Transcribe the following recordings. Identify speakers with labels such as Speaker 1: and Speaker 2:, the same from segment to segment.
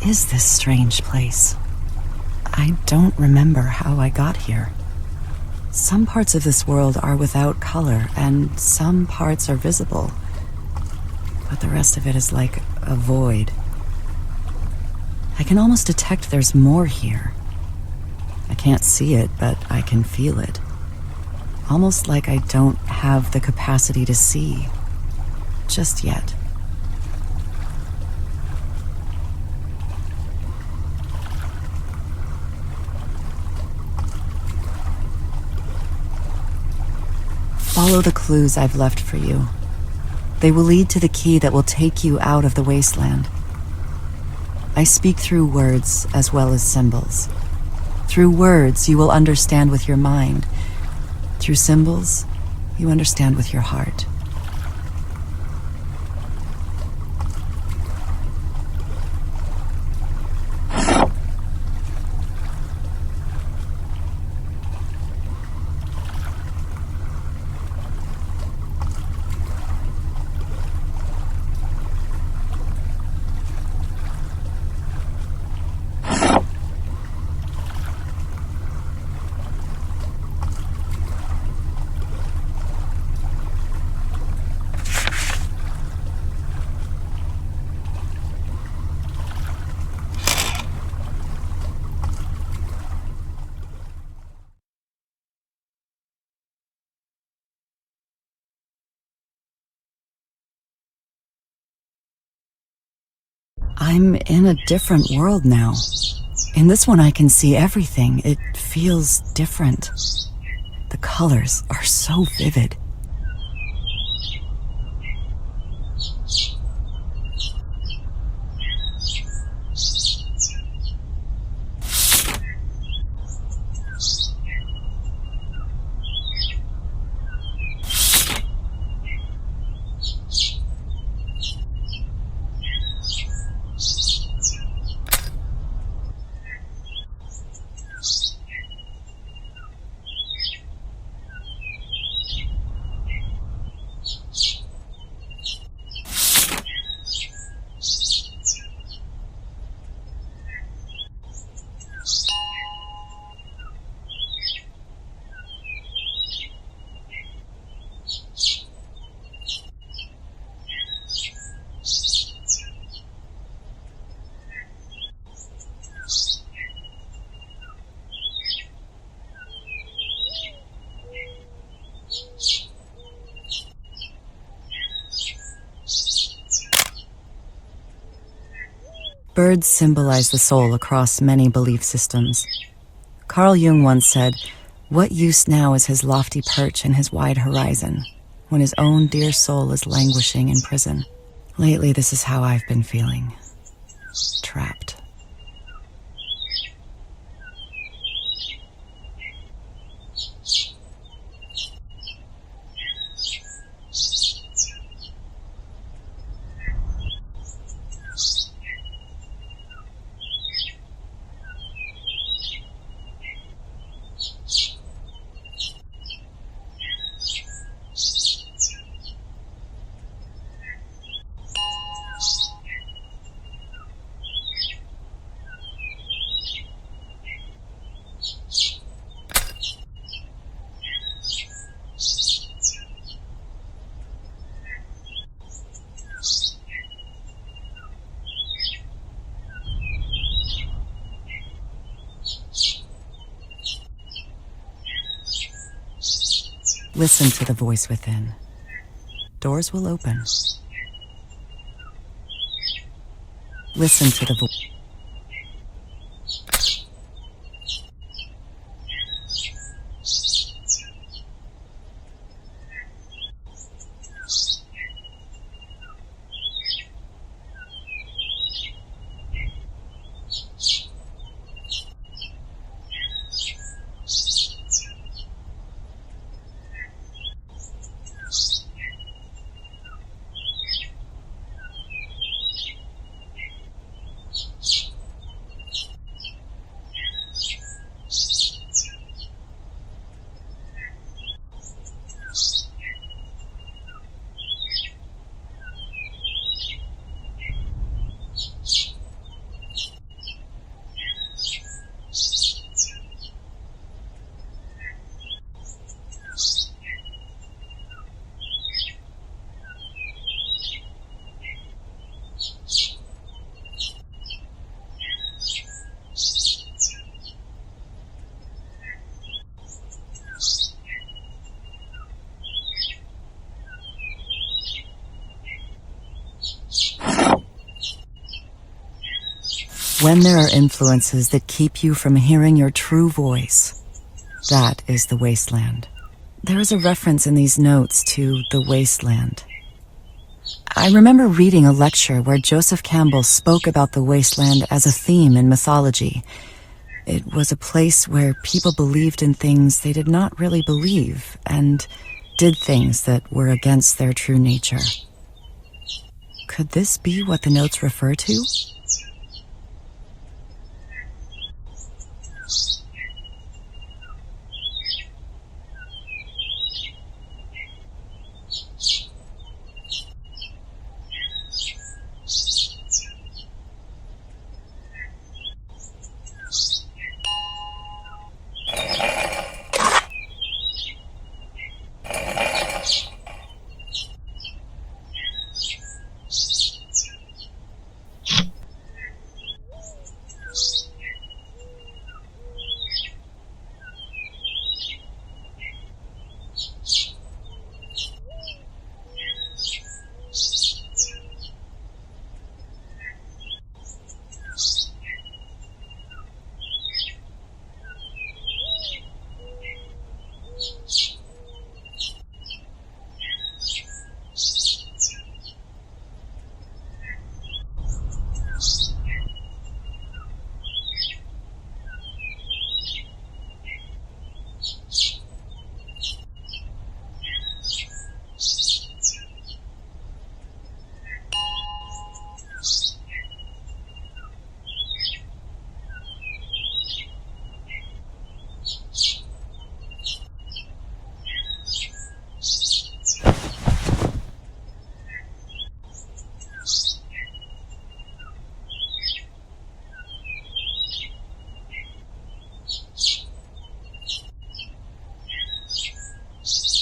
Speaker 1: What is this strange place? I don't remember how I got here. Some parts of this world are without color, and some parts are visible. But the rest of it is like a void. I can almost detect there's more here. I can't see it, but I can feel it. Almost like I don't have the capacity to see. Just yet. Follow the clues I've left for you. They will lead to the key that will take you out of the wasteland. I speak through words as well as symbols. Through words, you will understand with your mind. Through symbols, you understand with your heart. I'm in a different world now. In this one I can see everything. It feels different. The colors are so vivid. Birds symbolize the soul across many belief systems. Carl Jung once said, "What use now is his lofty perch and his wide horizon, when his own dear soul is languishing in prison?" Lately, this is how I've been feeling. Trapped. Listen to the voice within. Doors will open. Listen to the voice. When there are influences that keep you from hearing your true voice, that is the wasteland. There is a reference in these notes to the wasteland. I remember reading a lecture where Joseph Campbell spoke about the wasteland as a theme in mythology. It was a place where people believed in things they did not really believe and did things that were against their true nature. Could this be what the notes refer to?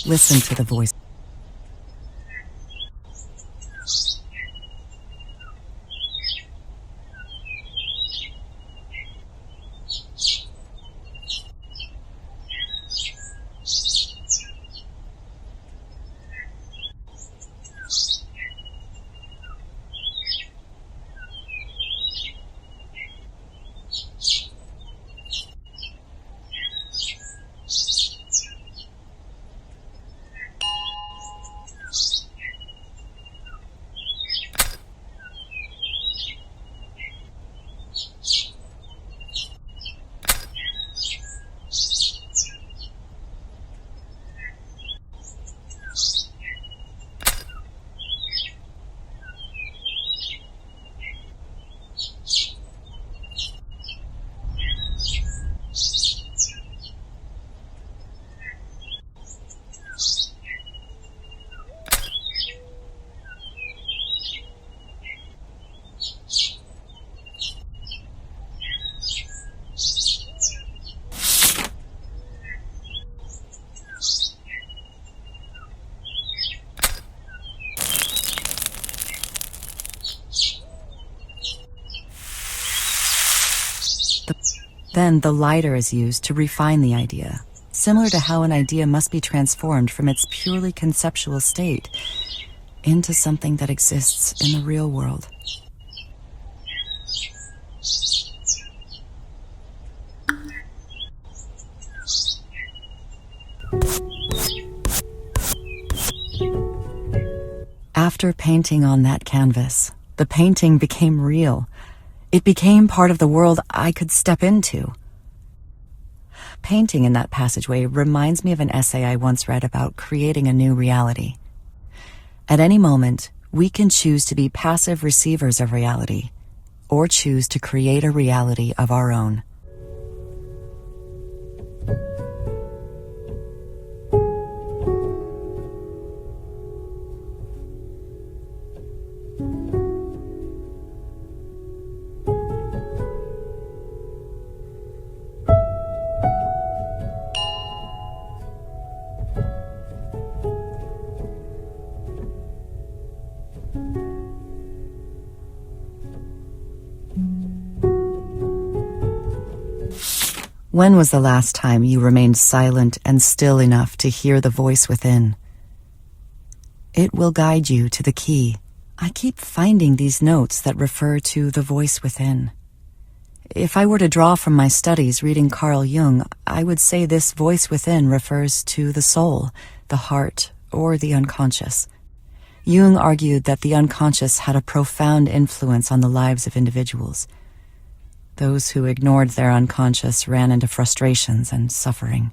Speaker 1: Listen to the voice. Then the lighter is used to refine the idea, similar to how an idea must be transformed from its purely conceptual state into something that exists in the real world. After painting on that canvas, the painting became real. It became part of the world I could step into. Painting in that passageway reminds me of an essay I once read about creating a new reality. At any moment, we can choose to be passive receivers of reality, or choose to create a reality of our own. When was the last time you remained silent and still enough to hear the voice within? It will guide you to the key. I keep finding these notes that refer to the voice within. If I were to draw from my studies reading Carl Jung, I would say this voice within refers to the soul, the heart, or the unconscious. Jung argued that the unconscious had a profound influence on the lives of individuals. Those who ignored their unconscious ran into frustrations and suffering.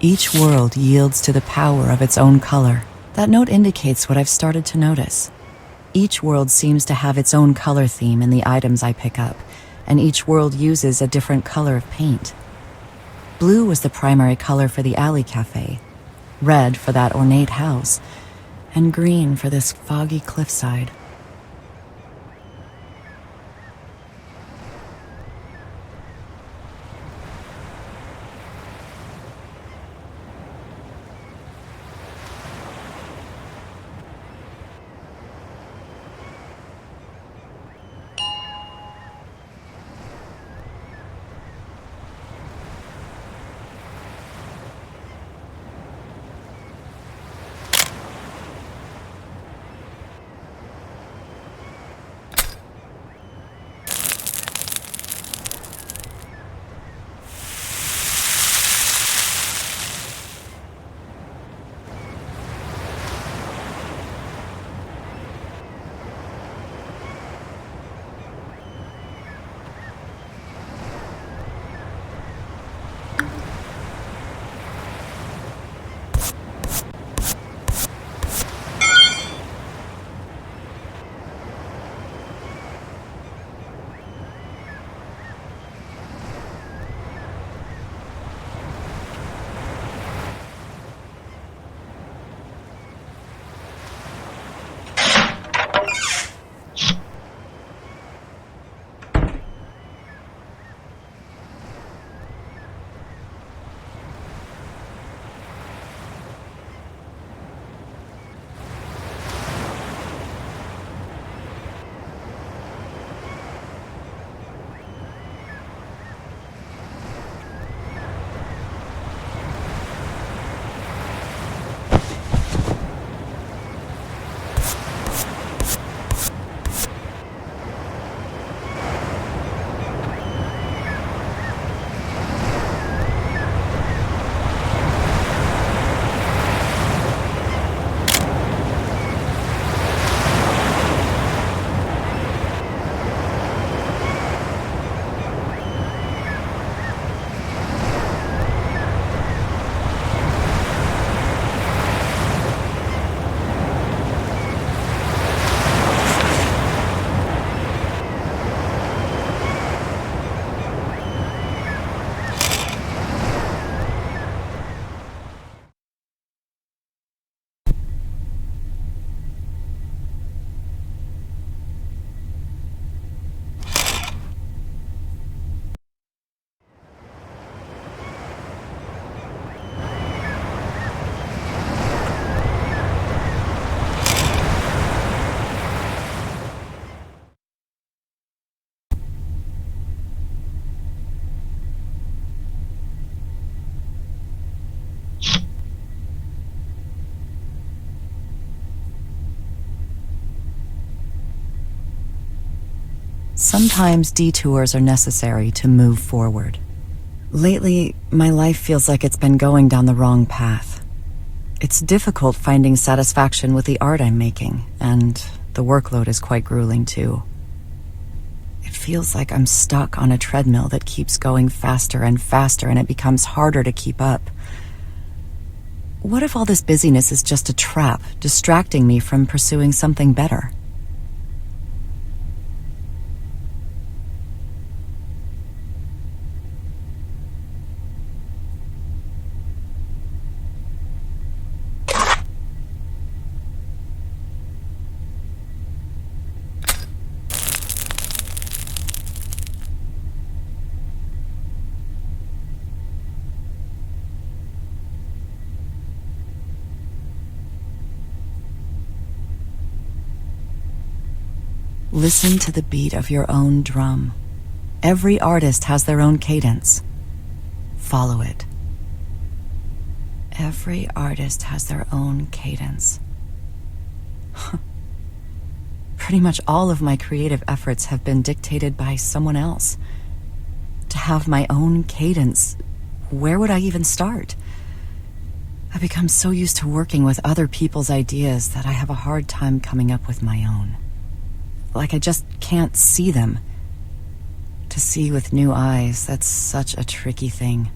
Speaker 1: Each world yields to the power of its own color. That note indicates what I've started to notice. Each world seems to have its own color theme in the items I pick up, and each world uses a different color of paint. Blue was the primary color for the alley cafe, red for that ornate house, and green for this foggy cliffside. Sometimes detours are necessary to move forward. Lately, my life feels like it's been going down the wrong path. It's difficult finding satisfaction with the art I'm making, and the workload is quite grueling too. It feels like I'm stuck on a treadmill that keeps going faster and faster, and it becomes harder to keep up. What if all this busyness is just a trap, distracting me from pursuing something better? Listen to the beat of your own drum. Every artist has their own cadence. Follow it. Every artist has their own cadence. Pretty much all of my creative efforts have been dictated by someone else. To have my own cadence, where would I even start? I've become so used to working with other people's ideas that I have a hard time coming up with my own. Like I just can't see them. To see with new eyes, that's such a tricky thing.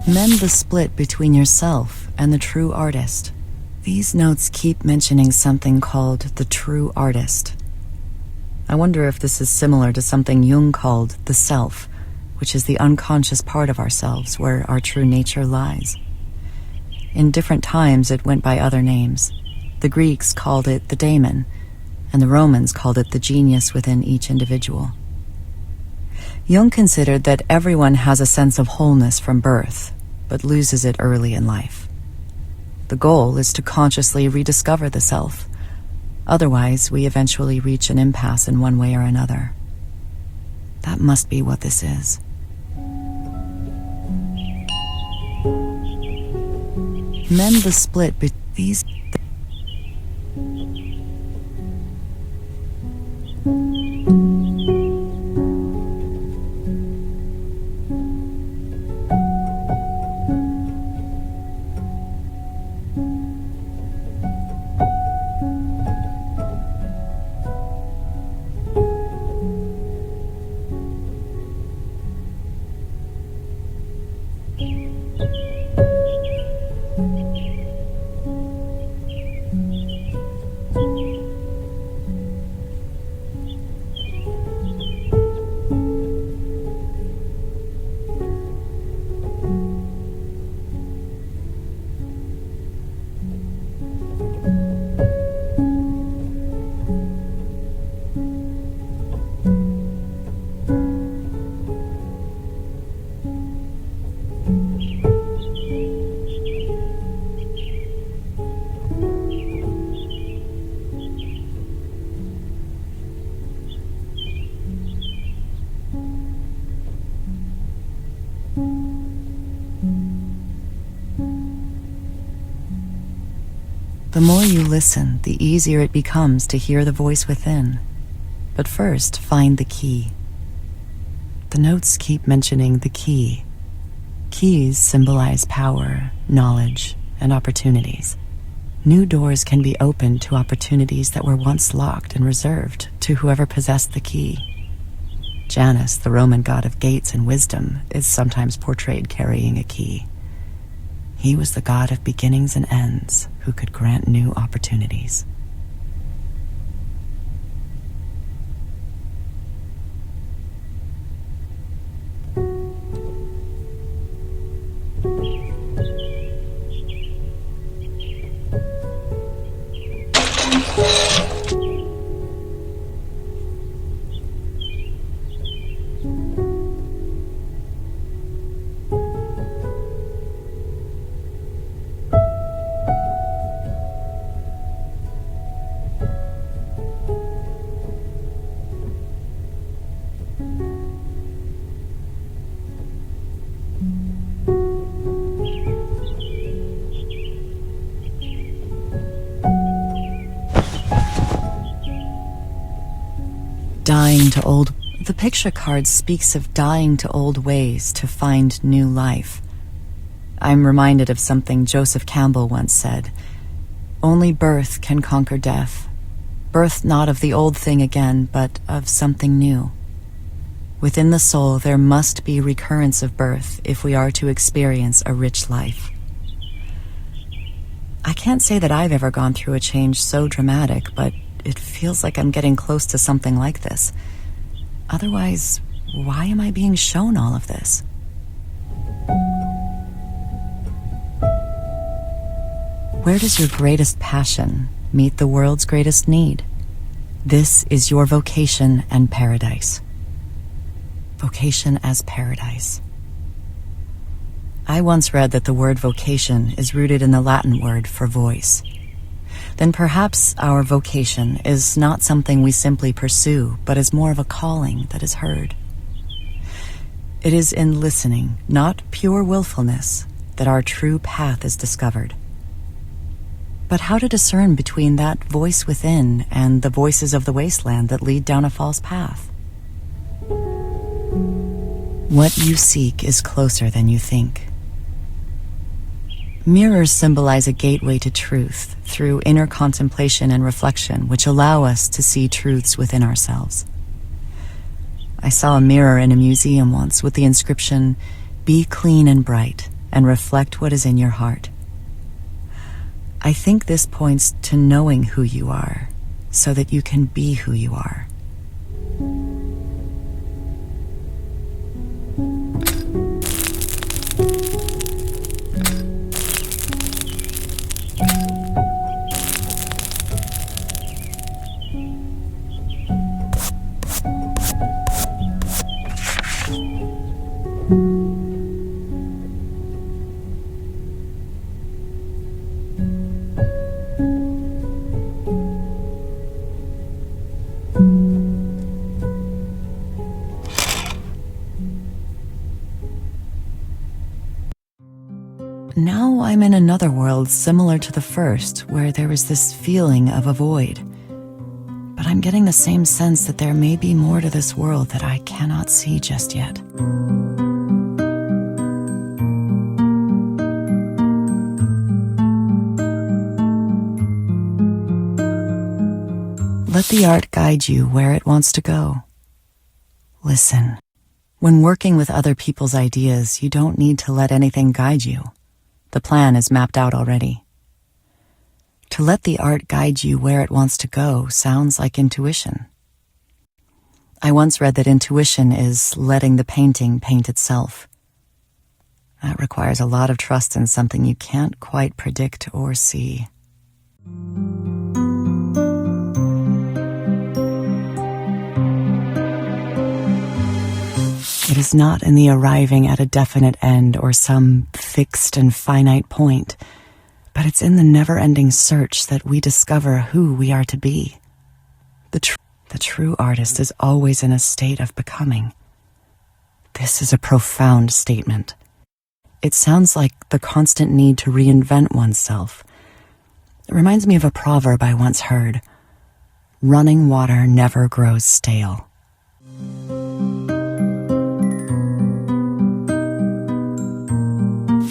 Speaker 1: Mend the split between yourself and the true artist. These notes keep mentioning something called the true artist. I wonder if this is similar to something Jung called the self, which is the unconscious part of ourselves where our true nature lies. In different times it went by other names. The Greeks called it the daemon, and the Romans called it the genius within each individual. Jung considered that everyone has a sense of wholeness from birth, but loses it early in life. The goal is to consciously rediscover the self. Otherwise, we eventually reach an impasse in one way or another. That must be what this is. Mend the split between these. The more you listen, the easier it becomes to hear the voice within. But first, find the key. The notes keep mentioning the key. Keys symbolize power, knowledge, and opportunities. New doors can be opened to opportunities that were once locked and reserved to whoever possessed the key. Janus, the Roman god of gates and wisdom, is sometimes portrayed carrying a key. He was the god of beginnings and ends who could grant new opportunities. Dying to old... The picture card speaks of dying to old ways to find new life. I'm reminded of something Joseph Campbell once said. Only birth can conquer death. Birth not of the old thing again, but of something new. Within the soul, there must be recurrence of birth if we are to experience a rich life. I can't say that I've ever gone through a change so dramatic, but it feels like I'm getting close to something like this. Otherwise, why am I being shown all of this? Where does your greatest passion meet the world's greatest need? This is your vocation and paradise. Vocation as paradise. I once read that the word vocation is rooted in the Latin word for voice. Then perhaps our vocation is not something we simply pursue, but is more of a calling that is heard. It is in listening, not pure willfulness, that our true path is discovered. But how to discern between that voice within and the voices of the wasteland that lead down a false path? What you seek is closer than you think. Mirrors symbolize a gateway to truth through inner contemplation and reflection, which allow us to see truths within ourselves. I saw a mirror in a museum once with the inscription, "Be clean and bright, and reflect what is in your heart." I think this points to knowing who you are, so that you can be who you are. Now I'm in another world similar to the first, where there is this feeling of a void. But I'm getting the same sense that there may be more to this world that I cannot see just yet. Let the art guide you where it wants to go. Listen. When working with other people's ideas, you don't need to let anything guide you. The plan is mapped out already. To let the art guide you where it wants to go sounds like intuition. I once read that intuition is letting the painting paint itself. That requires a lot of trust in something you can't quite predict or see. It is not in the arriving at a definite end or some fixed and finite point, but it's in the never-ending search that we discover who we are to be. The true artist is always in a state of becoming. This is a profound statement. It sounds like the constant need to reinvent oneself. It reminds me of a proverb I once heard: running water never grows stale.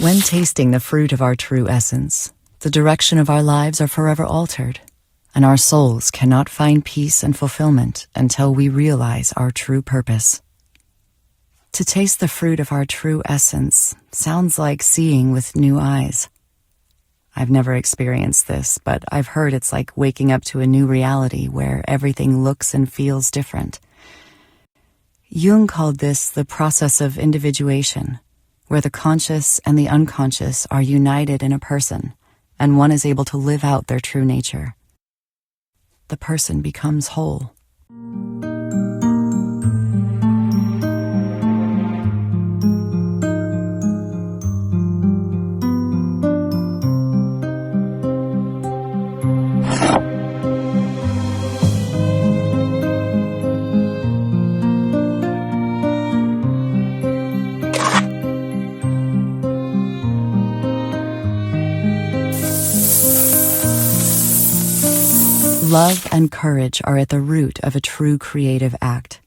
Speaker 1: When tasting the fruit of our true essence, the direction of our lives are forever altered, and our souls cannot find peace and fulfillment until we realize our true purpose. To taste the fruit of our true essence sounds like seeing with new eyes. I've never experienced this, but I've heard it's like waking up to a new reality where everything looks and feels different. Jung called this the process of individuation, where the conscious and the unconscious are united in a person, and one is able to live out their true nature. The person becomes whole. Love and courage are at the root of a true creative act.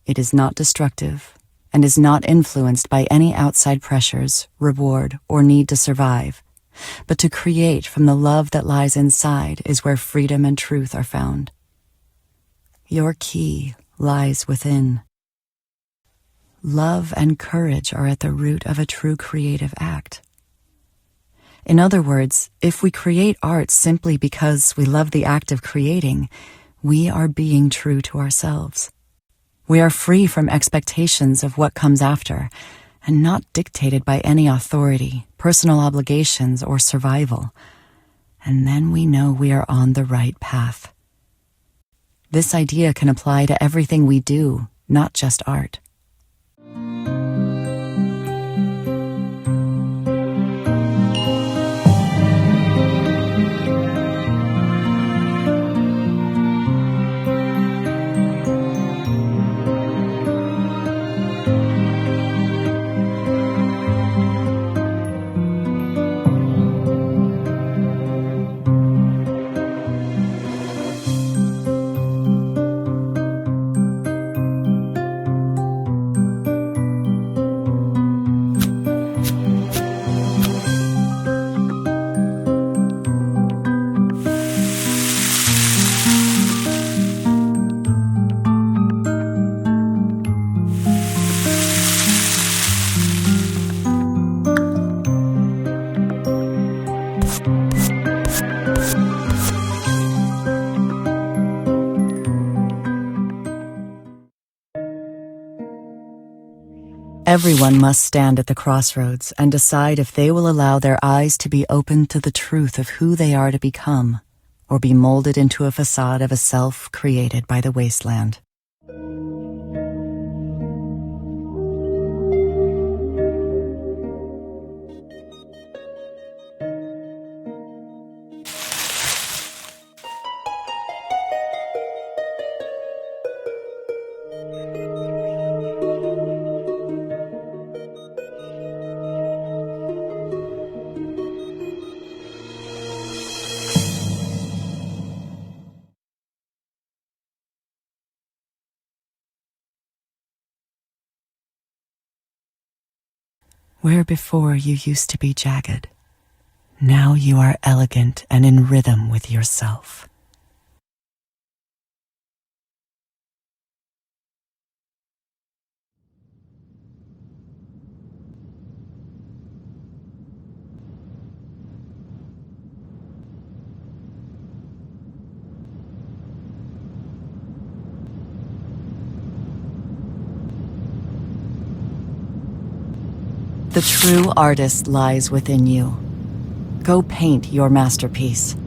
Speaker 1: It is not destructive and is not influenced by any outside pressures, reward, or need to survive. But to create from the love that lies inside is where freedom and truth are found. Your key lies within. Love and courage are at the root of a true creative act. In other words, if we create art simply because we love the act of creating, we are being true to ourselves. We are free from expectations of what comes after, and not dictated by any authority, personal obligations, or survival. And then we know we are on the right path. This idea can apply to everything we do, not just art. Everyone must stand at the crossroads and decide if they will allow their eyes to be opened to the truth of who they are to become, or be molded into a facade of a self created by the wasteland. Where before you used to be jagged, now you are elegant and in rhythm with yourself. The true artist lies within you. Go paint your masterpiece.